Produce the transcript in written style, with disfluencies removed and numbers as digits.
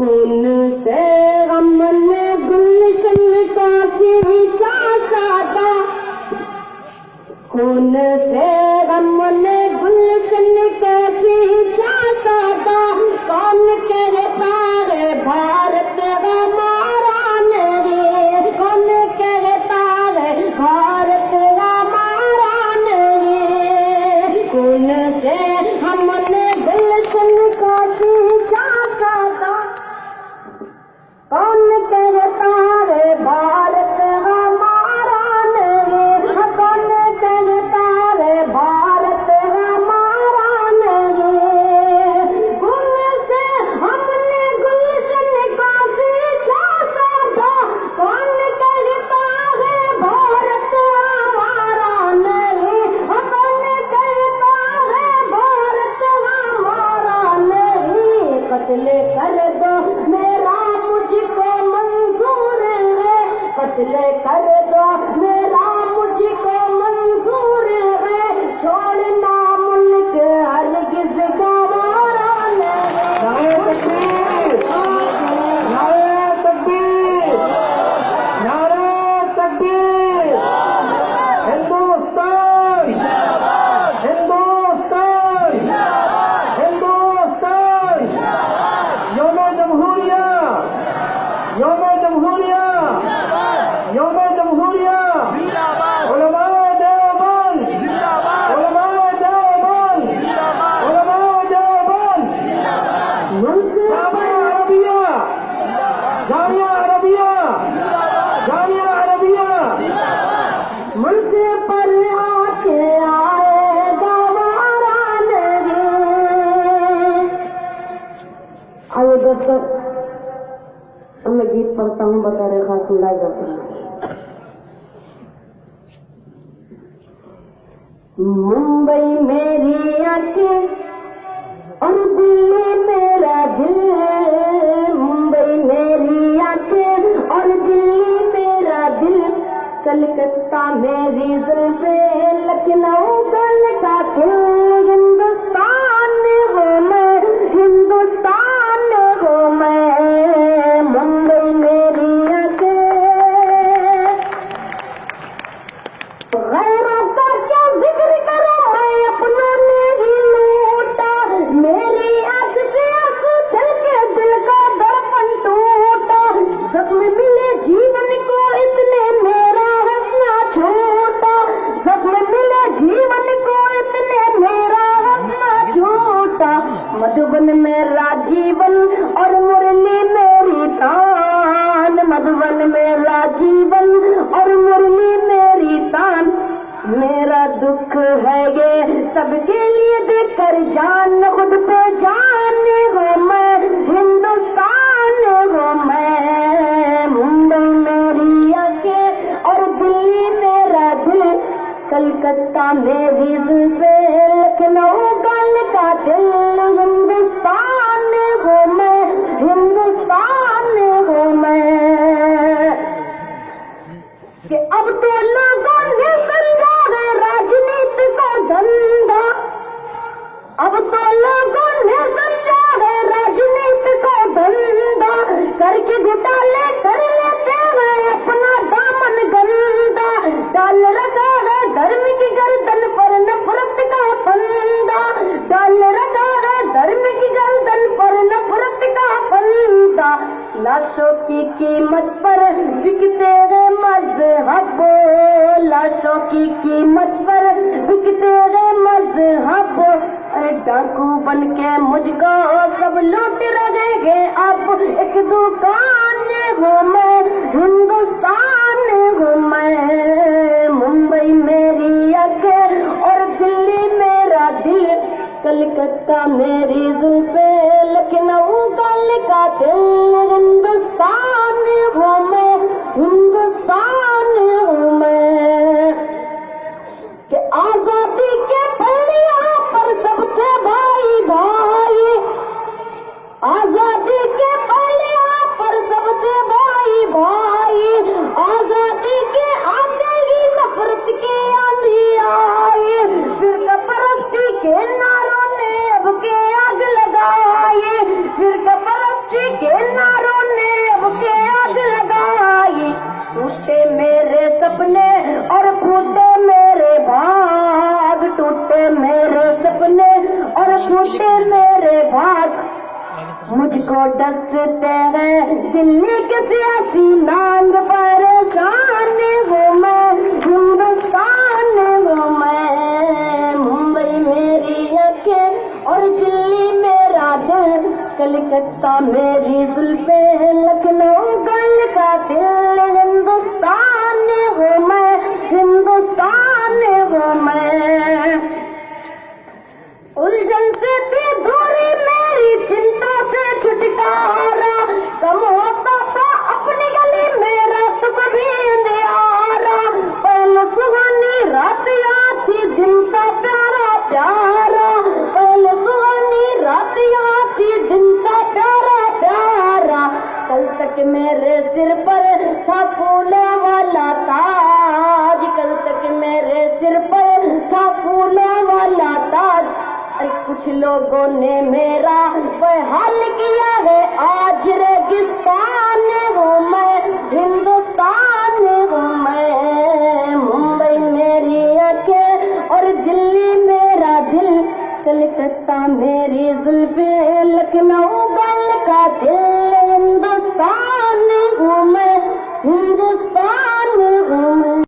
खून से गम ने गुलशन का खींचा सादा, खून से गम ने गुलशन का खींचा सादा। कौन कहता है भारत हमारा नहीं, कौन कहता है भारत हमारा नहीं। खून से हमने गुलशन का खींचा सादा, कौन कहता है भारत हमारा नहीं, कौन कहता है भारत हमारा नहीं। खून से हमने गुलशन का खींचा सादा, कौन कहता है भारत हमारा नहीं, कौन कहता है भारत हमारा नहीं। कत्ल कर दो मेरा मुझको मंजूर है, कत्ल कर दो मेरा मुझको मंजूर है। छोड़ना मुल्क हरगिज़ गवारा नहीं। नारे तकबीर, नारे तकबीर। हिंदुस्तान, हिंदुस्तान, हिंदुस्तान। यौम जमहूरिया, यौम जमहूरिया, यौम जमहूरिया। उलमा देवबंद, उलमा देवबंद, उलमा Deoband. Jamia Arabia, Jamia Arabia, Jamia Arabia. मुल्क पर आके आएगा वारा नहीं। आओ दोस्तों, अब मैं गीत पढ़ता हूँ, बता रहे खास सुनाई जाता है। मुंबई मेरी आंखें और दिल्ली मेरा दिल, मुंबई मेरी आंखें और दिल्ली मेरा दिल। कलकत्ता मेरी जुल्फें, लखनऊ का दिल। हिंदुस्तान हो मैं, हिंदुस्तान हो मैं। मुंबई मेरी आंखें, गैरों का क्या जिक्र करूं मैं, अपनों ने ही लूटा। मेरी आंख से आंसू छलके, दिल का दर्पण टूटा। जख्म मिले जीवन को इतने, मेरा हंसना छूटा। जख्म मिले जीवन को इतने, मेरा हंसना छूटा। मधुबन मेरा जीवन और मुरली मेरी तान, मधुबन मेरा जीवन और मुरली मेरी तान। मेरा दुख है ये सबके लिए देकर जान, खुद पे जान हो मैं, हिंदुस्तान हो मैं। मुंबई मेरी आंखें और दिल्ली मेरा दिल। कलकत्ता मेरी जुल्फें, लखनऊ का दिल। हिंदुस्तान हो मैं, हिंदुस्तान हो मैं। कि अब तो लोगों ने समझा है राजनीति को धंधा, अब तो लोगों ने समझा है राजनीति को धंधा। करके घोटाले कर लेते हैं अपना दामन गंदा। डाल रखा है धर्म की गर्दन पर नफरत का फंदा, डाल रखा है धर्म की गर्दन पर नफरत का फंदा। लाशों की कीमत पर बिकते हैं मजहब, लाशों की कीमत पर बिकते हैं मजहब। अरे डाकू बन के मुझको सब लूट रहेंगे अब। एक दुकान हो मैं, हिंदुस्तान हो मैं। मुंबई मेरी आंखें और दिल्ली मेरा दिल। कलकत्ता मेरी जुल्फें, लखनऊ का दिल। हिंदुस्तान हो मैं, हिंदुस्तान हो मैं। कि आजादी के पल्लियों पर सब थे भाई भाई, आजादी के पल्लियों पर सब थे भाई भाई। आजादी के आते ही नफरत के आंधी आई, फिर परस्ती के नारों ने अब के आग लगा। मुझको डसते हैं दिल्ली के सियासी नांग परेशान हूँ मैं, हिंदुस्तान हूँ मैं। मुंबई मेरी आंखें और दिल्ली मेरा दिल, कलकत्ता मेरी जुल्फे, लखनऊ गल का दिल। हिंदुस्तान हूँ मैं, हिंदुस्तान हूँ मैं। उलझन से थी दूरी मेरी, चिंता से छुटकारा, कम होता था अपनी गली मेरा तो कभी अंधियारा। पहले सुहानी रात याद थी, दिन का प्यारा प्यारा, पहले सुहानी रात याद थी, दिन का प्यारा प्यारा। कल तक मेरे सिर पर था फूलों वाला ताज, कल तक मेरे सिर पर था फूलों वाला ताज। कुछ लोगों ने मेरा वह हाल किया है, आज रेगिस्तान हूँ मैं, हिंदुस्तान हूँ मैं। मुंबई मेरी आंखें और दिल्ली मेरा दिल, कलकत्ता मेरी जुल्फे, लखनऊ गल का दिल। हिंदुस्तान हूँ मैं, हिंदुस्तान।